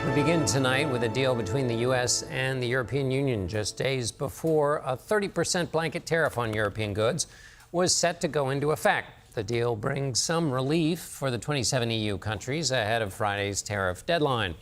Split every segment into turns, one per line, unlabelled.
We begin tonight with a deal between the U.S. and the European Union just days before a 30% blanket tariff on European goods was set to go into effect. The deal brings some relief for the 27 EU countries ahead of Friday's tariff deadline.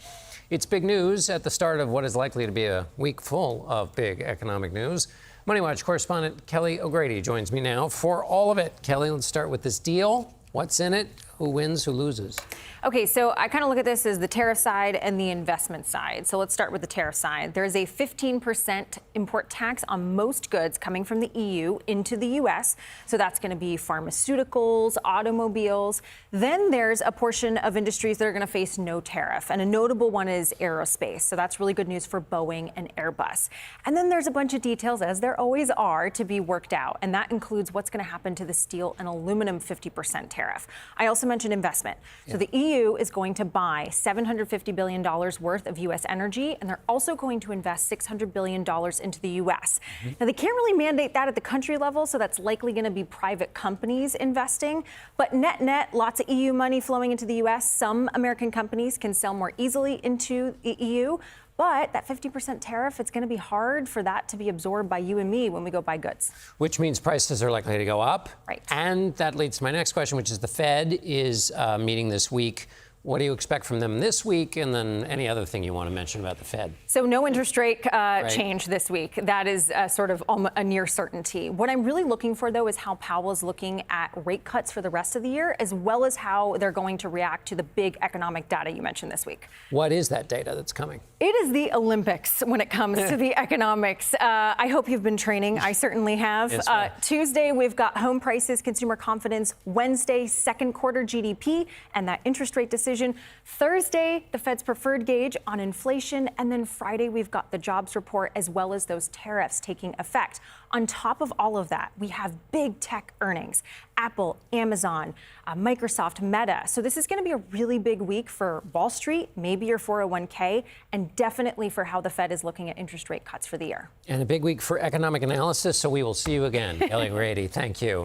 It's big news at the start of what is likely to be a week full of big economic news. Money Watch correspondent Kelly O'Grady joins me now for all of it. Kelly, let's start with this deal. What's in it? Who wins? Who loses?
Okay, so I kind of look at this as the tariff side and the investment side. So let's start with the tariff side. There's a 15% import tax on most goods coming from the EU into the U.S. So that's going to be pharmaceuticals, automobiles. Then there's a portion of industries that are going to face no tariff. And a notable one is aerospace. So that's really good news for Boeing and Airbus. And then there's a bunch of details, as there always are, to be worked out. And that includes what's going to happen to the steel and aluminum 50% tariff. I also mentioned investment. So the EU is going to buy $750 billion worth of U.S. energy, and they're also going to invest $600 billion into the U.S. Now, they can't really mandate that at the country level, so that's likely going to be private companies investing. But net, lots of EU money flowing into the U.S. Some American companies can sell more easily into the EU. But that 50% tariff, it's going to be hard for that to be absorbed by you and me when we go buy goods.
Which means prices are likely to go up.
Right.
And that leads to my next question, which is the Fed is meeting this week. What do you expect from them this week? And then any other thing you want to mention about the Fed?
So no interest rate change this week. That is sort of a near certainty. What I'm really looking for, though, is how Powell is looking at rate cuts for the rest of the year, as well as how they're going to react to the big economic data you mentioned this week.
What is that data that's coming?
It is the Olympics when it comes to the economics. I hope you've been training. I certainly have.
Yes, right.
Tuesday, we've got home prices, consumer confidence. Wednesday, second quarter GDP, and that interest rate decision. Thursday, the Fed's preferred gauge on inflation. And then Friday, we've got the jobs report, as well as those tariffs taking effect. On top of all of that, we have big tech earnings. Apple, Amazon, Microsoft, Meta. So this is going to be a really big week for Wall Street, maybe your 401k, and definitely for how the Fed is looking at interest rate cuts for the year.
And a big week for economic analysis, so we will see you again. Kelly O'Grady, thank you.